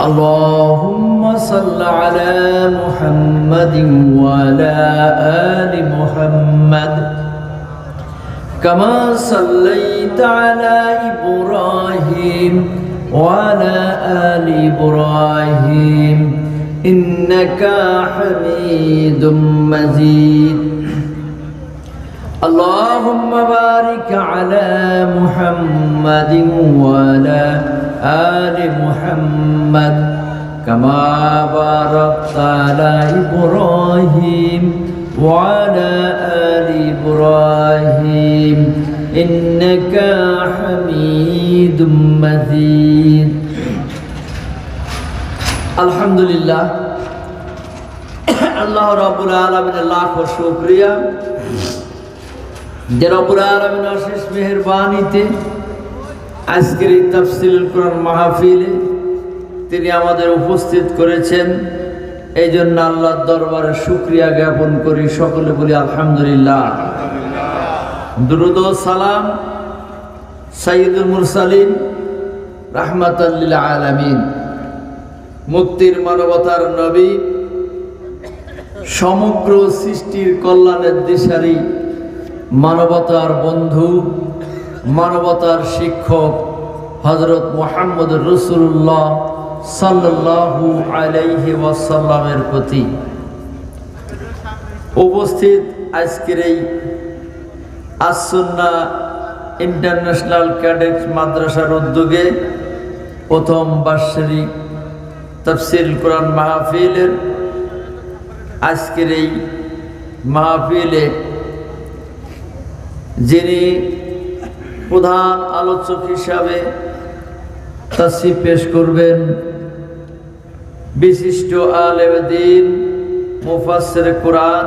اللهم صل على محمد وعلى آل محمد كما صليت على إبراهيم وعلى آل إبراهيم إنك حميد مجيد اللهم بارك على محمد وعلى آل محمد كما باركت على إبراهيم وعلى آل إبراهيم إنك حميد مجيد الحمد لله الله رب العالمين लाख शुक्रिया যে রব্বুল আলামিন অশেষ মেহেরবানিতে আজকের এই তাফসীরুল কোরআন মাহফিলে তিনি আমাদের উপস্থিত করেছেন। এই জন্য আল্লাহর দরবারে শুকরিয়া জ্ঞাপন করি, সকলে বলি আলহামদুলিল্লাহ। দুরূদ ও সালাম সাইয়্যিদুল মুরসালিন রাহমাতাল লিল আলামিন, মুক্তির মানবতার নবী, সমগ্র সৃষ্টির কল্যাণের দিশারি, মানবতার বন্ধু, মানবতার শিক্ষক হযরত মুহাম্মদ রাসূলুল্লাহ সাল্লাল্লাহু আলাইহি ওয়াসাল্লামের প্রতি উপস্থিত আজকের এই আস-সুন্নাহ ইন্টারন্যাশনাল ক্যাডেট মাদ্রাসার উদ্যোগে প্রথম বার্ষিক তাফসীরুল কোরআন মাহফিলের আজকের এই মাহফিলে যিনি প্রধান আলোচক হিসাবে তাফসীর পেশ করবেন, বিশিষ্ট আলেম দ্বীন মুফাসসির কোরআন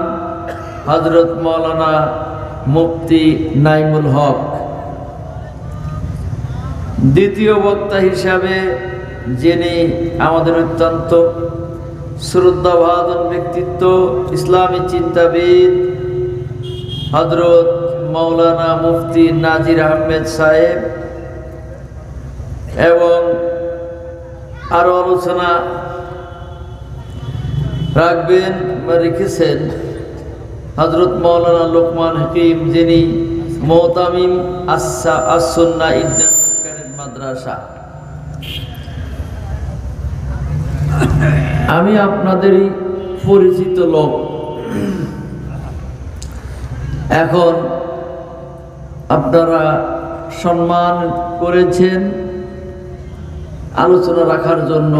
হযরত মাওলানা মুফতি নাইমুল হক। দ্বিতীয় বক্তা হিসাবে যিনি আমাদের অত্যন্ত শ্রদ্ধাভাজন ব্যক্তিত্ব, ইসলামী চিন্তাবিদ হযরত মাওলানা মুফতি নাজির আহমেদ সাহেব, এবং আরো আলোচনা রাখবেন রেখেছেন হযরত মাওলানা লোকমান হাকিম, যিনি মুতামিম আস-সুন্নাহ ইন্টারন্যাশনাল ক্যাডেট মাদ্রাসা। আমি আপনাদেরই পরিচিত লোক। এখন আপনারা সম্মান করেছেন আলোচনা রাখার জন্য।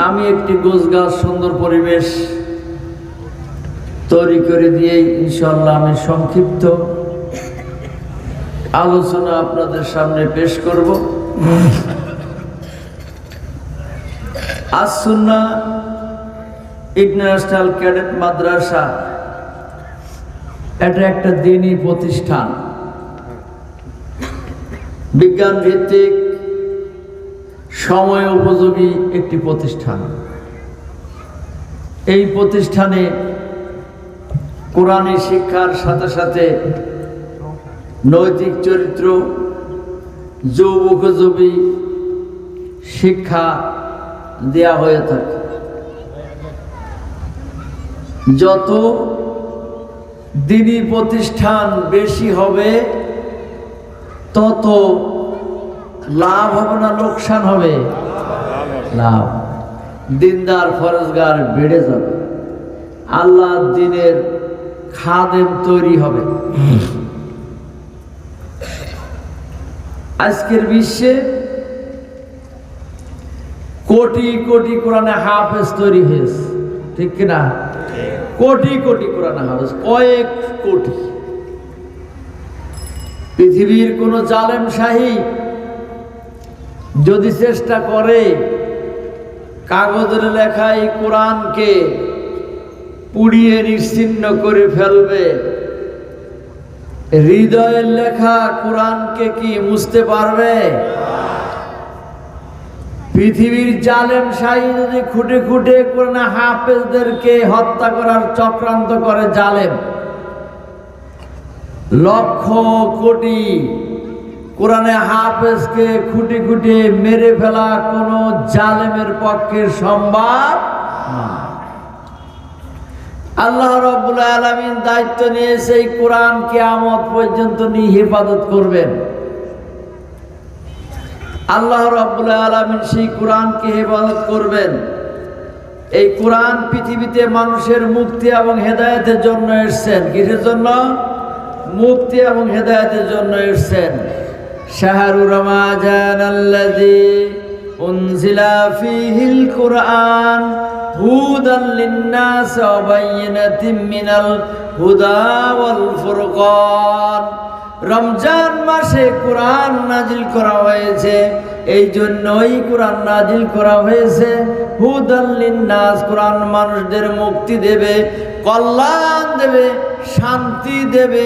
আমি একটি গোছগাছ সুন্দর পরিবেশ তৈরি করে দিয়েই ইনশাআল্লাহ আমি সংক্ষিপ্ত আলোচনা আপনাদের সামনে পেশ করব। আস-সুন্নাহ ইন্টারন্যাশনাল ক্যাডেট মাদ্রাসা এটা একটা দ্বীনি প্রতিষ্ঠান, বিজ্ঞান ভিত্তিক, সময় উপযোগী একটি প্রতিষ্ঠান। এই প্রতিষ্ঠানে কোরআনী শিক্ষার সাথে সাথে নৈতিক চরিত্র, যুবোপযোগী শিক্ষা দেয়া হয়ে থাকে। যত দ্বীনি প্রতিষ্ঠান বেশি হবে তত লাভ হবে না লোকসান হবে? লাভ। দিনদার ফরজগার বেড়ে যাবে, আল্লাহ দ্বীনের খাদেম তৈরি হবে। আজকের বিশ্বে কোটি কোটি কোরআনে হাফেজ তৈরি হয়েছে, ঠিক কিনা? কোটি কোটি কোরআনে হাফেজ, কয়েক কোটি। পৃথিবীর কোন জালেম শাহী যদি চেষ্টা করে কাগজের লেখা এই কোরআনকে পুড়িয়ে নিশ্চিহ্ন করে ফেলবে, হৃদয়ের লেখা কোরআনকে কি মুছতে পারবে? পৃথিবীর জালেম শাহী যদি খুঁটে খুঁটে কোরআন হাফেজদেরকে হত্যা করার চক্রান্ত করে জালেম, লক্ষ কোটি কোরআনে হাফেজকে খুঁটি খুঁটি মেরে ফেলা কোনো জালেমের পক্ষে সম্ভব না। আল্লাহ রাব্বুল আলামিন দায়িত্ব নিয়েছে এই কোরআন কিয়ামত পর্যন্ত হেফাজত করবেন। আল্লাহ রাব্বুল আলামিন সেই কোরআনকে হেফাজত করবেন। এই কোরআন পৃথিবীতে মানুষের মুক্তি এবং হেদায়েতের জন্য এসেছেন। কিসের জন্য? মুক্তি এবং হেদায়েতের জন্য এসেছেন। শাহরু রমাজানাল্লাযী উনজিলা ফীহিল কুরআন হুদাল লিন্নাস ওয়া বায়িনাতিম মিনাল হুদা ওয়াল ফুরকান। রমজান মাসে কোরআন নাজিল করা হয়েছে, এই জন্যই কোরআন নাজিল করা হয়েছে। হুদাল লিন্নাস, কোরআন মানুষদের মুক্তি দেবে, কল্যাণ দেবে, শান্তি দেবে,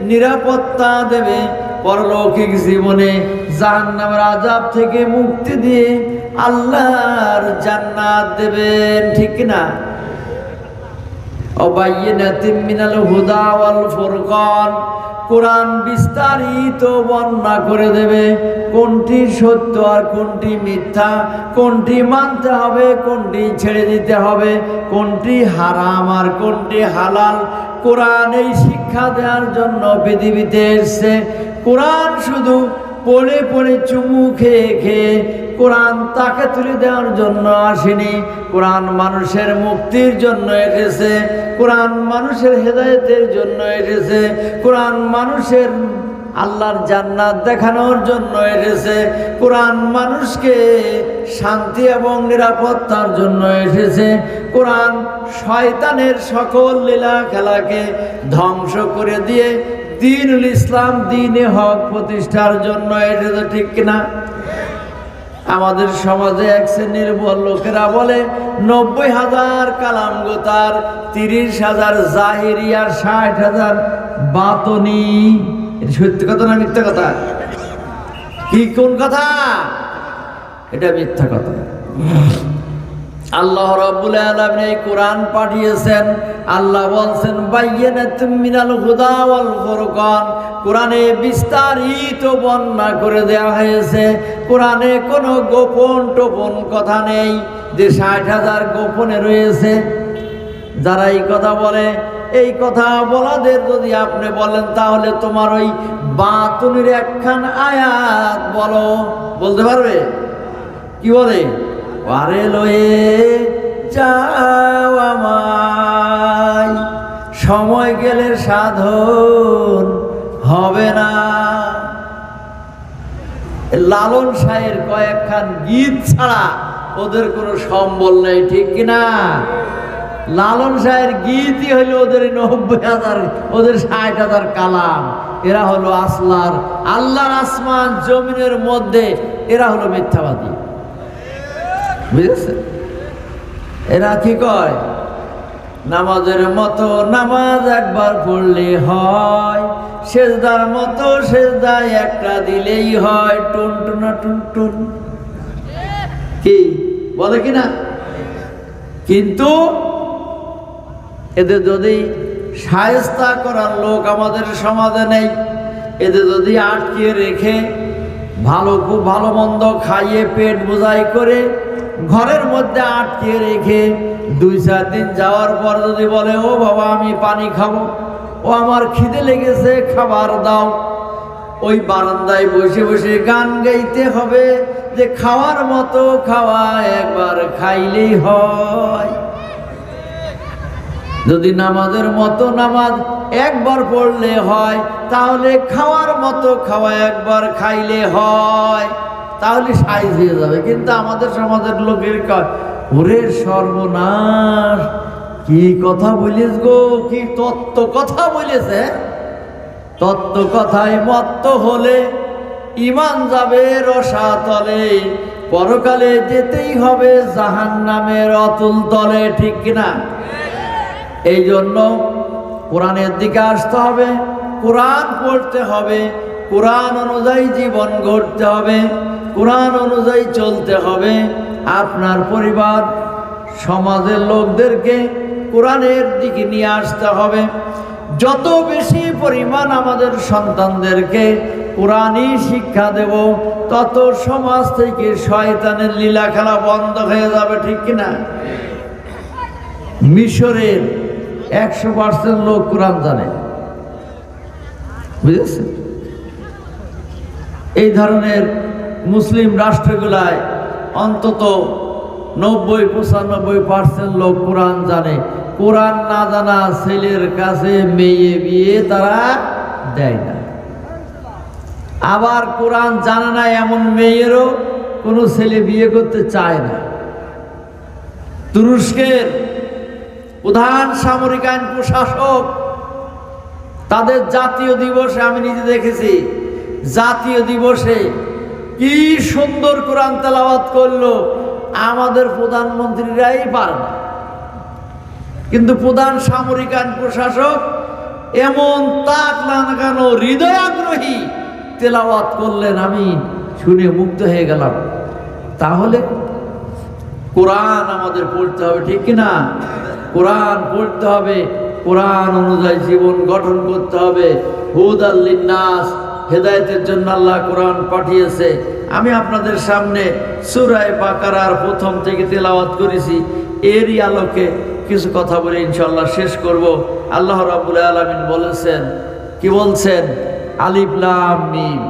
নিরাপত্তা দেবে, পরলৌকিক জীবনে জাহান্নামের আযাব থেকে মুক্তি দিয়ে আল্লাহর জান্নাত দেবেন। ঠিক না? ওয়াবায়িনাতিম মিনাল হুদা ওয়াল ফুরকান, কোরআন বিস্তারিত বর্ণনা করে দেবে কোনটি সত্য আর কোনটি মিথ্যা, কোনটি মানতে হবে, কোনটি ছেড়ে দিতে হবে, কোনটি হারাম আর কোনটি হালাল। কোরআন এই শিক্ষা দেওয়ার জন্য পৃথিবীতে এসেছে। কোরআন শুধু পড়ে পড়ে চুমু খেয়ে খেয়ে কোরআন তাকে তুলে দেওয়ার জন্য আসেনি। কোরআন মানুষের মুক্তির জন্য এসেছে, কোরআন মানুষের হেদায়েতের জন্য এসেছে, কোরআন মানুষের আল্লাহর জান্নাত দেখানোর জন্য এসেছে, কোরআন মানুষকে শান্তি এবং নিরাপত্তার জন্য এসেছে, কোরআন শয়তানের সকল লীলা খেলাকে ধ্বংস করে দিয়ে দ্বীনুল ইসলাম, দ্বীনে হক প্রতিষ্ঠার জন্য এসেছে। ঠিক কিনা? আমাদের সমাজে এক শ্রেণীর লোকেরা বলে 90,000 কালাম গোতার, 30,000 জাহিরি আর 60,000 বাতনি। এটা সত্যি কথা না মিথ্যা কথা? কি কোন কথা? এটা মিথ্যা কথা। আল্লাহ রাব্বুল আলামিন এই কোরআন পাঠিয়েছেন। আল্লাহ বলছেন বায়িনাতুম মিনাল হুদা ওয়াল ফুরকান, কোরআনে বিস্তারিত বর্ণনা করে দেওয়া হয়েছে। কোরআনে কোনো গোপন টোপন কথা নেই যে 60,000 গোপনে রয়েছে। যারা এই কথা বলে, এই কথা বলাদের যদি আপনি বলেন তাহলে তোমার ওই বাতুনির একখান আয়াত বলো, বলতে পারবে? কি বলে? পারে লয়ে যাও আমায়, সময় গেলে সাধন হবে না। লালন শাহের কয়েকখান গীত ছাড়া ওদের কোনো সম্বল নেই। ঠিক কিনা? লালন শাহের গীতই হইল ওদের 90,000, ওদের 60,000 কালাম। এরা হলো আসলার, আল্লাহর আসমান জমিনের মধ্যে এরা হলো মিথ্যাবাদী। বুঝেছেন? এরা কি কয়? নামাজের মতো নামাজ একবার পড়লে হয়, সেজদার মতো সেজদায় একটা দিলেই হয়, টুনটুনা টুনটুন। কি বলে কিনা? কিন্তু এদের যদি শায়েস্তা করার লোক আমাদের সমাজে নেই, এদের যদি আটকে রেখে খুব ভালো মন্দ খাইয়ে পেট বোঝাই করে ঘরের মধ্যে আটকে রেখে 2-4 দিন যাওয়ার পর যদি বলে ও বাবা আমি পানি খাবো, ও আমার খিদে লেগেছে খাবার দাও, ওই বারান্দায় বসে বসে গান গাইতে হবে যে খাওয়ার মতো খাওয়া একবার খাইলেই হয়। যদি নামাজের মতো নামাজ একবার পড়লে হয়, তাহলে খাওয়ার মতো খাওয়া একবার খাইলে হয়, তাহলে সাইজ হয়ে যাবে। কিন্তু আমাদের সমাজের লোকের ওরে সর্বনাশ, কি কথা বলিস গো, কি তত্ত্ব কথা বলেছে। তত্ত্ব কথায় মত্ত হলে ইমান যাবে রসাতলে, পরকালে যেতেই হবে জাহান্নামের অতুল তলে। ঠিক কিনা? এই জন্য কোরআনের দিকে আসতে হবে, কোরআন পড়তে হবে, কোরআন অনুযায়ী জীবন গড়তে হবে, কোরআন অনুযায়ী চলতে হবে। আপনার পরিবার সমাজের লোকদেরকে কোরআনের দিকে নিয়ে আসতে হবে। যত বেশি পরিমাণ আমাদের সন্তানদেরকে কোরআনই শিক্ষা দেব, তত সমাজ থেকে শয়তানের লীলা খেলা বন্ধ হয়ে যাবে, ঠিক কিনা? মিশরের 100% লোক কোরআন জানে, বুঝেছেন? এই ধরনের মুসলিম রাষ্ট্রগুলায় অন্তত 90-95% লোক কোরআন জানে। কোরআন না জানা ছেলের কাছে মেয়ে বিয়ে তারা দেয় না। আবার কোরআন জানে না এমন মেয়েরও কোনো ছেলে বিয়ে করতে চায় না। তুরস্কের প্রধান সামরিক আইন প্রশাসক তাদের জাতীয় দিবসে, আমি নিজে দেখেছি, জাতীয় দিবসে কি সুন্দর কোরআন তেলাওয়াত করলো, আমাদের প্রধানমন্ত্রীরাই পারে না। কিন্তু প্রধান সামরিক আইন প্রশাসক এমন তাক লাগানো হৃদয় আগ্রহী তেলাওয়াত করলেন, আমি শুনে মুগ্ধ হয়ে গেলাম। তাহলে কোরআন আমাদের পড়তে হবে, ঠিক কিনা? কোরআন পড়তে হবে, কোরআন অনুযায়ী জীবন গঠন করতে হবে। হুদাল লিন্নাস, হেদায়েতের জন্য আল্লাহ কোরআন পাঠিয়েছে। আমি আপনাদের সামনে সূরা বাকারার প্রথম থেকে তেলাওয়াত করেছি, এরই আলোকে কিছু কথা বলে ইনশাআল্লাহ শেষ করব। আল্লাহ রাব্বুল আলামিন বলেছেন, কি বলছেন? আলিফ লাম মিম।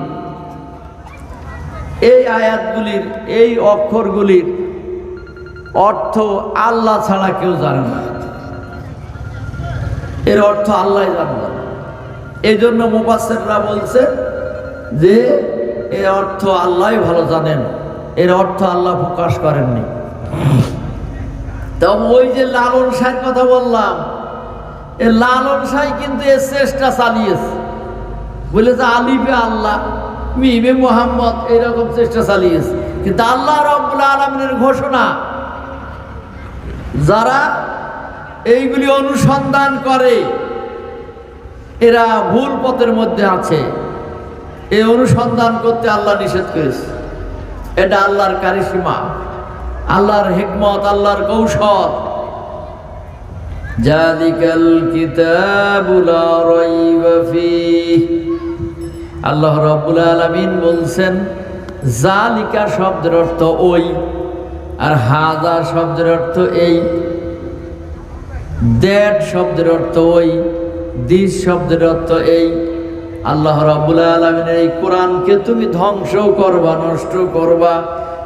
এই আয়াতগুলির, এই অক্ষরগুলির অর্থ আল্লাহ ছাড়া কেউ জানে না। এর অর্থ আল্লাহ জানে। এই জন্য মুফাসসিররা বলছে যে এর অর্থ আল্লাহই ভালো জানেন, এর অর্থ আল্লাহ প্রকাশ করেননি। তবে ওই যে লালন শাহের কথা বললাম, এই লালন শাহ কিন্তু এর চেষ্টা চালিয়েছে, বলে যে আলিফে আল্লাহ, মিমে মুহাম্মদ, এইরকম চেষ্টা চালিয়েছে। কিন্তু আল্লাহ রাব্বুল আলামিনের ঘোষণা, যারা এইগুলি অনুসন্ধান করে এরা ভুল পথের মধ্যে আছে। এই অনুসন্ধান করতে আল্লাহ নিষেধ করেছে। এটা আল্লাহর কারিশমা, আল্লাহর হিকমত, আল্লাহর কৌশল। জালিকাল কিতাবু লা রাইবা ফীহ। আল্লাহ রাব্বুল আলামিন বলছেন, জালিকা শব্দের অর্থ ওই, আর হাযা শব্দের অর্থ এই, দ্যাট শব্দের অর্থ ওই, দিস শব্দের অর্থ এই। আল্লাহ রাব্বুল আলামিনের এই কোরআনকে তুমি ধ্বংস করবা, নষ্ট করবা,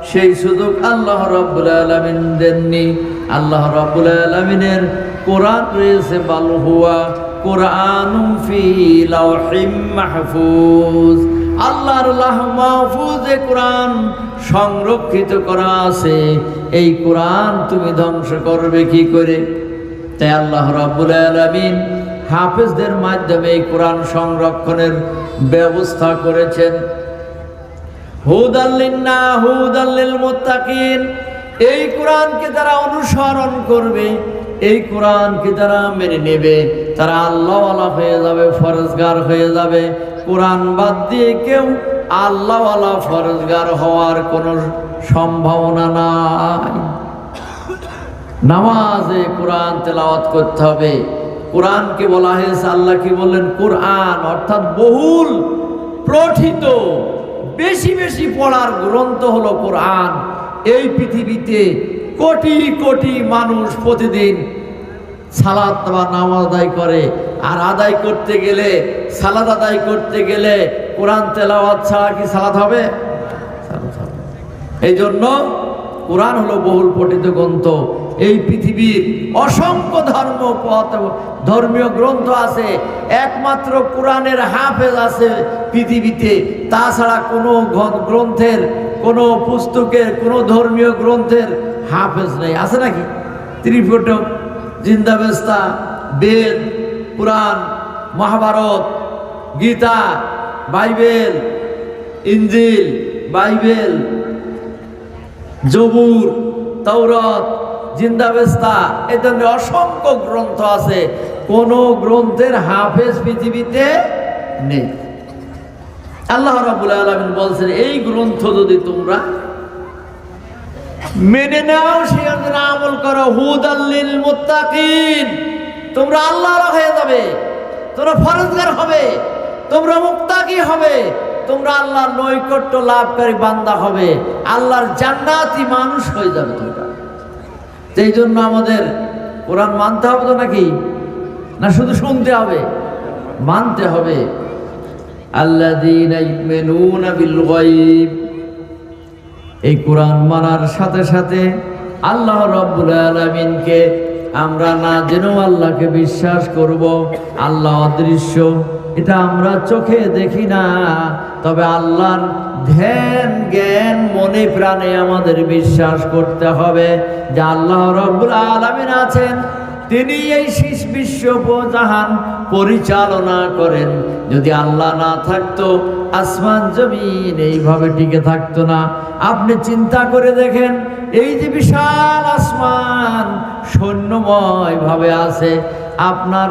সেই সুযোগ আল্লাহ রাব্বুল আলামিন দেননি। আল্লাহ রাব্বুল আলামিনের কোরআন রয়েছে বাল হুয়া কুরআনুম ফি লাওহিম মাহফুজ। আল্লাহর লাহ মাহফুজে কোরআন সংরক্ষিত করা আছে। এই কোরআন তুমি ধ্বংস করবে কি করে? তাই আল্লাহ রাব্বুল আলামিন হাফেজদের মাধ্যমে এই কোরআন সংরক্ষণের ব্যবস্থা করেছেন। হুদাল লিন্নাস হুদাল লিল মুত্তাকিন। এই কোরআনকে যারা অনুসরণ করবে, এই কোরআনকে যারা মেনে নেবে, তারা আল্লাহওয়ালা হয়ে যাবে, ফরজগার হয়ে যাবে। কোরআন বাদ দিয়ে কেউ আল্লাহওয়ালা ফরজগার হওয়ার কোনো সম্ভাবনা নাই। নামাজে কোরআন তেলাওয়াত করতে হবে। কোরআনকে বলা হয়েছে, আল্লাহ কি বললেন? কোরআন অর্থাৎ বহুল পঠিত, বেশি বেশি পড়ার গ্রন্থ হলো কোরআন। এই পৃথিবীতে কোটি কোটি মানুষ প্রতিদিন সালাত বা নামাজ আদায় করে, আর আদায় করতে গেলে, সালাত আদায় করতে গেলে কোরআন তেলাওয়াত ছাড়া কি সালাত হবে? এই জন্য কোরআন হলো বহুল পঠিত গ্রন্থ। এই পৃথিবীর অসংখ্য ধর্মীয় গ্রন্থ আছে, একমাত্র কোরআনের হাফেজ আছে পৃথিবীতে। তাছাড়া কোনো গ্রন্থের, কোনো পুস্তকের, কোনো ধর্মীয় গ্রন্থের হাফেজ নেই। আছে নাকি? ত্রিপিটক, জিন্দাবেস্তা, বেদ, পুরাণ, মহাভারত, গীতা, বাইবেল, ইনজিল, বাইবেল, জবুর, তাওরাত, জিন্দাবেস্তা, এই ধরনের অসংখ্য গ্রন্থ আছে। কোন গ্রন্থের হাফেজ পৃথিবীতে নেই। আল্লাহ রাব্বুল আলামিন বলছেন, এই গ্রন্থ যদি তোমরা মেনে নাও, সেটা আমল করো, হুদাল লিল মুত্তাকিন, তোমরা আল্লাহর হয়ে যাবে। তোমরা ফরজগার হবে, তোমরা মুত্তাকি হবে, তোমরা আল্লাহর নৈকট্য লাভকারী বান্দা হবে, আল্লাহর জান্নাতি মানুষ হয়ে যাবে তোমরা। এই জন্য আমাদের কোরআন মানতে হবে তো নাকি, না শুধু শুনতে হবে? মানতে হবে। আল্লাযীনা ইউমিনুনা বিল গায়ব, এই কোরআন মানার সাথে সাথে আল্লাহ রাব্বুল আলামিনকে আমরা না জেনেও আল্লাহকে বিশ্বাস করব। আল্লাহ অদৃশ্য, এটা আমরা চোখে দেখি না, তবে আল্লাহর ধ্যান জ্ঞান মনে প্রাণে আমাদের বিশ্বাস করতে হবে যে আল্লাহ রাব্বুল আলামিন আছেন, তিনি এই বিশ্ব জাহান পরিচালনা করেন। যদি আল্লাহ না থাকতো আসমান জমিন এইভাবে টিকে থাকতো না। আপনি চিন্তা করে দেখেন, এই যে বিশাল আসমান শূন্যময় ভাবে আছে, আপনার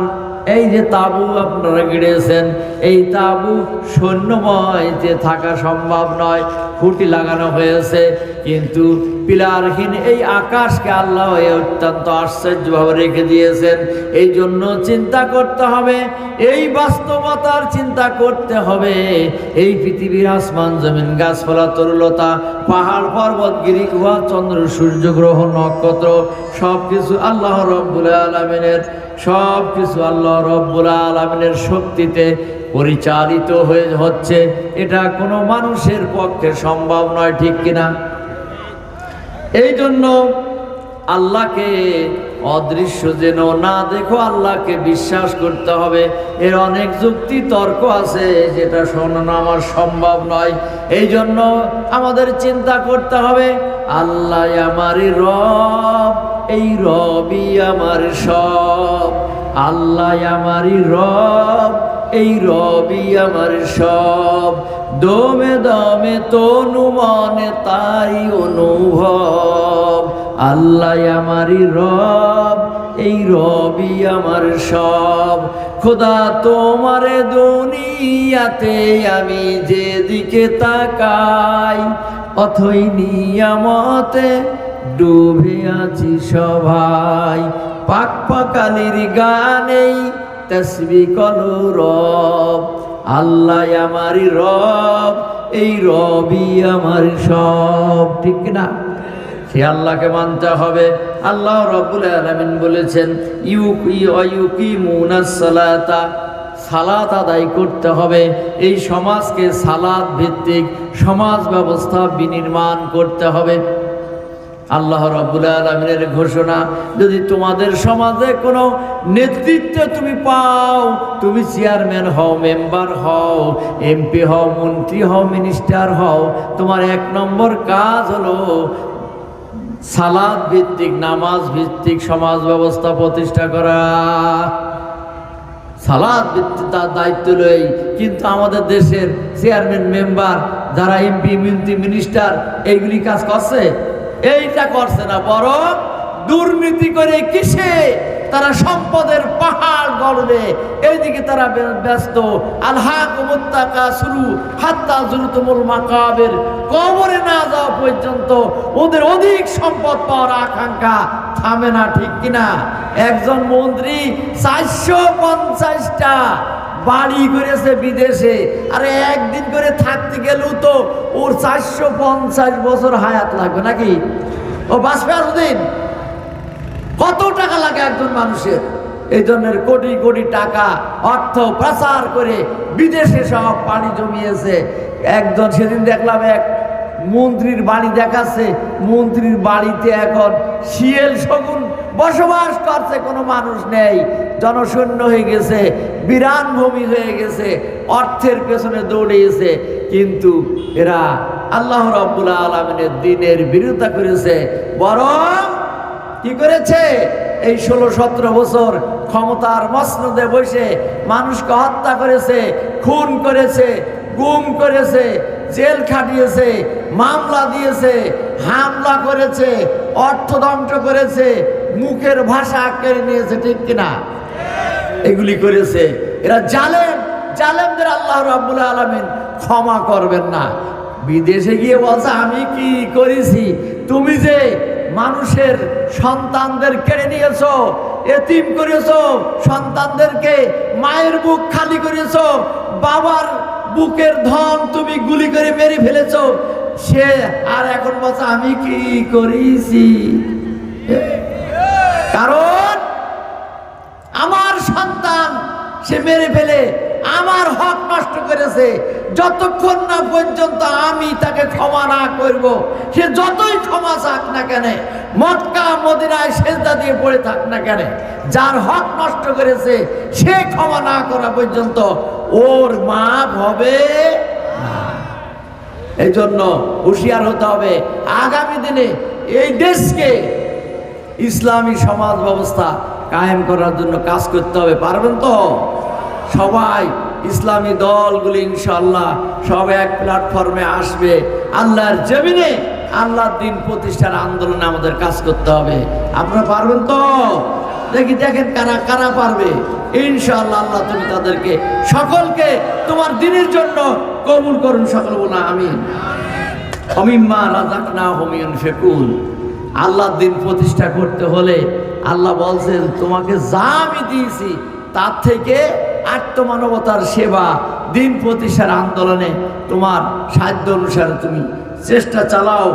এই যে তাবু আপনারা গেড়েছেন, এই তাবু শূন্যময় যে থাকা সম্ভব নয়, খুঁটি লাগানো হয়েছে, কিন্তু পিলারহীন এই আকাশকে আল্লাহ অত্যন্ত আশ্চর্যভাবে রেখে দিয়েছেন। এই জন্য চিন্তা করতে হবে, এই বাস্তবতার চিন্তা করতে হবে। এই পৃথিবীর আসমান জমিন গাছপালা তরুলতা পাহাড় পর্বত গিরি গুহা চন্দ্র সূর্য গ্রহ নক্ষত্র সবকিছু আল্লাহ রাব্বুল আলামিনের, সবকিছু আল্লাহ রাব্বুল আলামিনের শক্তিতে পরিচালিত হচ্ছে। এটা কোনো মানুষের পক্ষে সম্ভব নয়, ঠিক কিনা? এই জন্য আল্লাহকে অদৃশ্য যেন না দেখো, আল্লাহকে বিশ্বাস করতে হবে। এর অনেক যুক্তি তর্ক আছে, যেটা শোনানো আমার সম্ভব নয়। এই জন্য আমাদের চিন্তা করতে হবে, আল্লাহ আমারই রব, এই রবই আমার সব। আল্লাহ আমারই রব, এই রবি আমার সব। দমে দমে তনু মনে তাই অনুভব। আল্লাহ আমারই রব, এই রবি আমার সব। খোদা তোমারে দুনিয়াতে আমি যেদিকে তাকাই, অথই নিয়ামতে ডুবে আছি সবাই। পাক পাকালির গানেই তসবিহ করো রব। আল্লাহ আমারই রব, এই রবি আমার সব, ঠিক না? সে আল্লাহকে মানতে হবে। আল্লাহ রাব্বুল আলামিন বলেছেন ইউকিমুনাস সালাতা, সালাত আদায় করতে হবে। এই সমাজকে সালাত ভিত্তিক সমাজ ব্যবস্থা বিনির্মাণ করতে হবে। আল্লাহ রাব্বুল আলামিনের ঘোষণা, যদি তোমাদের সমাজে কোনো নেতৃত্ব তুমি পাও, তুমি চেয়ারম্যান হও, মেম্বার হও, এমপি হও, মন্ত্রী হও, মিনিস্টার হও, তোমার 1 নম্বর কাজ হলো সালাত ভিত্তিক নামাজ ভিত্তিক সমাজ ব্যবস্থা প্রতিষ্ঠা করা। সালাত ভিত্তিক তার দায়িত্ব লই। কিন্তু আমাদের দেশের চেয়ারম্যান মেম্বার যারা এমপি মন্ত্রী মিনিস্টার এইগুলি কাজ করছে? এইটা করছে না, বরং দুর্নীতি করে কিসে তারা সম্পদের পাহাড় গড়বে, এইদিকে তারা ব্যস্ত। আলহাকুমুত তাকাসুরু হাত্তা যুরতুমুল মাকাবির, কবরে না যাওয়া পর্যন্ত ওদের অধিক সম্পদ পাওয়ার আকাঙ্ক্ষা থামে না, ঠিক কিনা? একজন মন্ত্রী 450টা বাড়ি করেছে বিদেশে, আরে একদিন করে থাকতে গেলেও তো ওর 450 বছর হায়াত লাগবে নাকি? ও বাঁচবে আর দিন? কত টাকা লাগে একজন মানুষের? এই ধরনের কোটি কোটি টাকা অর্থ প্রচার করে বিদেশে সব পানি জমিয়েছে। একজন সেদিন দেখলাম এক মন্ত্রীর বাড়ি দেখাচ্ছে, মন্ত্রীর বাড়িতে এখন শিয়াল শগুন বসবাস করছে, কোনো মানুষ নেই, জনশূন্য হয়ে গেছে, বিরান ভূমি হয়ে গেছে, অর্থের পেছনে দৌড়িয়েছে। কিন্তু এরা আল্লাহ রাব্বুল আলামিনের দ্বীনের বিরোধিতা করেছে, বরং কি করেছে? এই 16-17 বছর ক্ষমতার মসনদে বসে মানুষকে হত্যা করেছে, খুন করেছে, গুম করেছে, জেল খাটিয়েছে, মামলা দিয়েছে, হামলা করেছে, অর্থ ধ্বংস করেছে, মুখের ভাষা কেড়ে নিয়েছে, ঠিক কিনা? এগুলি করেছে। এরা জালেম, জালেমদের আল্লাহ রাব্বুল আলামিন ক্ষমা করবেন না। বিদেশে গিয়ে বলছে, আমি কি করেছি? তুমি যে মানুষের সন্তানদের কেড়ে নিয়েছো, এতিম করেছো, সন্তানদেরকে মায়ের বুক খালি করেছো, বাবার বুকের ধন তুমি গুলি করে মেরে ফেলেছো। সে আর এখন বলছে আমি কি করেছি? কারণ আমার সন্তান সে মেরে ফেলে আমার হক নষ্ট করেছে। যতক্ষণ না পর্যন্ত আমি তাকে ক্ষমা না করব, সে যতই ক্ষমা চাক না কেন, মক্কা মদিনায় সেজদা দিয়ে পড়ে থাক না কেন, যার হক নষ্ট করেছে সে ক্ষমা না করা পর্যন্ত ওর মাপ হবে না। এই জন্য হুঁশিয়ার হতে হবে। আগামী দিনে এই দেশকে ইসলামী সমাজ ব্যবস্থা কায়েম করার জন্য কাজ করতে হবে। পারবেন তো? সবাই ইসলামী দলগুলি ইনশাআল্লাহ সব এক প্ল্যাটফর্মে আসবে। আল্লাহর জমিনে আল্লাহর দিন প্রতিষ্ঠার আন্দোলনে আমাদের কাজ করতে হবে। আপনারা পারবেন তো? দেখেন কারা কারা পারবে। ইনশাআল্লাহ আল্লাহ তুমি তাদেরকে সকলকে তোমার দিনের জন্য কবুল করুন। সকল বলা আমিন। অমিম্মা রাযাকনাহুম ইউনফিকুন। আল্লাহর দিন প্রতিষ্ঠা করতে হলে আল্লাহ বলছেন তোমাকে যা আমি দিয়েছি তার থেকে আত্মমানবতার সেবা, দিন প্রতিষ্ঠার আন্দোলনে তোমার সাধ্য অনুসারে তুমি চেষ্টা চালাও।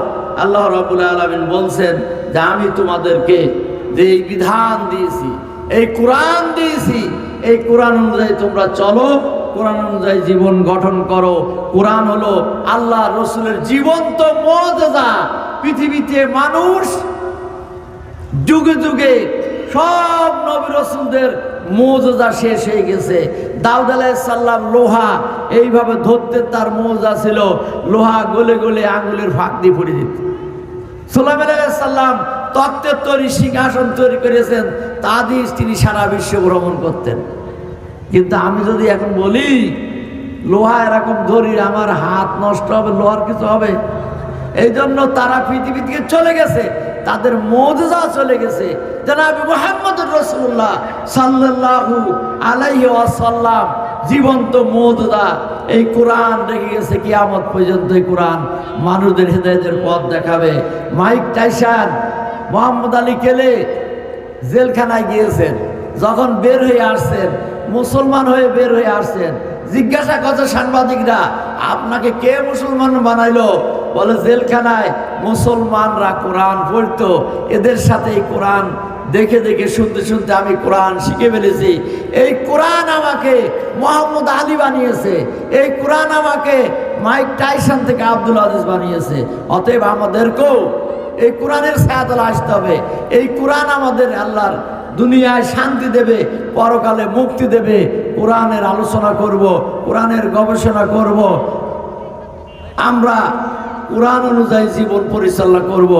আল্লাহ রাব্বুল আলামিন বলছেন যে আমি তোমাদেরকে যে বিধান দিয়েছি, এই কোরআন দিয়েছি, এই কোরআন অনুযায়ী তোমরা চলো, কোরআন অনুযায়ী জীবন গঠন করো। কোরআন হলো আল্লাহ রসুলের জীবন্ত মুজিজা। পৃথিবীতে মানুষ যুগে যুগে সব নবী রসুলদের মুজিজা শেষ হয়ে গেছে। দাউদ আলাইহিস সালাম লোহা এইভাবে ধরতে তার মুজিজা ছিল, লোহা গলে গলে আঙ্গুলের ফাঁক দিয়ে পড়ে যেত। সুলাইমান আলাইহিস সালাম তক্তের তৈরি সিংহাসন তৈরি করেছেন, তা দিয়ে তিনি সারা বিশ্ব ভ্রমণ করতেন। কিন্তু আমি যদি এখন বলি লোহা এরকম ধরি, আমার হাত নষ্ট হবে, লোহার কিছু হবে? এই জন্য তারা পৃথিবী থেকে চলে গেছে, তাদের মুজিজা চলে গেছে। জনাব মুহাম্মদুর রাসূলুল্লাহ সাল্লাল্লাহু আলাইহি ওয়াসাল্লাম জীবন্ত মুজিজা এই কোরআন রেখে গেছে। কিয়ামত পর্যন্ত এই কোরআন মানুষদের হেদায়েতের পথ দেখাবে। মাইক টাইসন, মোহাম্মদ আলী কেলে জেলখানায় গিয়েছেন, যখন বের হয়ে আসছেন, মুসলমান হয়ে বের হয়ে আসছেন, জিজ্ঞাসা করছে সাংবাদিকরা আপনাকে কে মুসলমান বানাইলো? বলে জেলখানায় মুসলমানরা কোরআন পড়তো, এদের সাথে এই কোরআন দেখে দেখে শুনতে শুনতে আমি কোরআন শিখে ফেলেছি। এই কোরআন আমাকে মোহাম্মদ আলী বানিয়েছে, এই কোরআন আমাকে মাইক টাইসন থেকে আব্দুল আজিজ বানিয়েছে। অতএব আমাদেরকেও এই কোরআনের ছায়াতলে আসতে হবে। এই কোরআন আমাদের আল্লাহর দুনিয়ায় শান্তি দেবে, পরকালে মুক্তি দেবে। কোরআনের আলোচনা করব, কোরআনের গবেষণা করব, আমরা কোরআন অনুযায়ী জীবন পরিচালনা করব।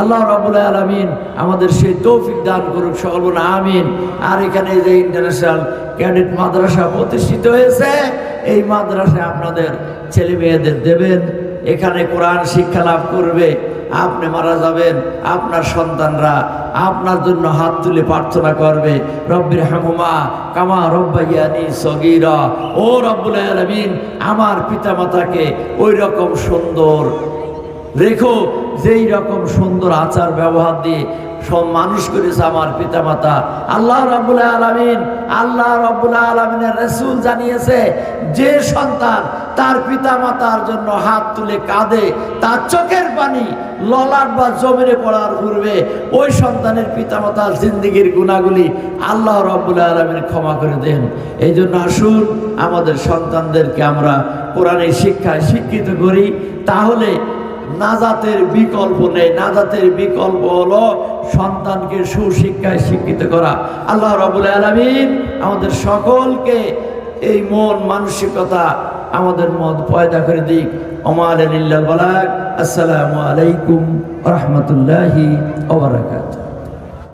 আল্লাহ রাব্বুল আলামিন আমাদের সেই তৌফিক দান করুক। সকল বলুন আমিন। আর এখানে যে ইন্টারন্যাশনাল ক্যাডেট মাদ্রাসা প্রতিষ্ঠিত হয়েছে, এই মাদ্রাসায় আপনাদের ছেলে মেয়েদের দেবেন, এখানে কোরআন শিক্ষা লাভ করবে। আপনি মারা যাবেন, আপনার সন্তানরা আপনার জন্য হাত তুলে প্রার্থনা করবে, রব্বির হামহুমা কামা রব্বায়ানি সগীরা। ও রব্বুল আলামিন আমার পিতামাতাকে ওই রকম সুন্দর রেখো যেই রকম সুন্দর আচার ব্যবহার দিয়ে সব মানুষ করেছে আমার পিতামাতা। আল্লাহ রাব্বুল আলামিন, আল্লাহ রাব্বুল আলামিনের রাসূল জানিয়েছে যে সন্তান তার পিতামাতার জন্য হাত তুলে কাঁদে, তার চোখের পানি ললাট বা জমিনে পড়ার পূর্বে ওই সন্তানের পিতামাতার জিন্দেগির গুনাহগুলি আল্লাহ রাব্বুল আলামিন ক্ষমা করে দেন। এই জন্য আসুন আমাদের সন্তানদেরকে আমরা কোরআনের শিক্ষায় শিক্ষিত করি, তাহলে নাজাতের বিকল্প নেই। নাজাতের বিকল্প হলো সন্তানকে সুশিক্ষায় শিক্ষিত করা। আল্লাহ রাব্বুল আলামিন আমাদের সকলকে এই মন মানসিকতা আমাদের মত পয়দা করে দিক। ওমাল লিল্লাল বালাগ। আসসালামু আলাইকুম ওয়া রাহমাতুল্লাহি ওয়া বারাকাতুহু।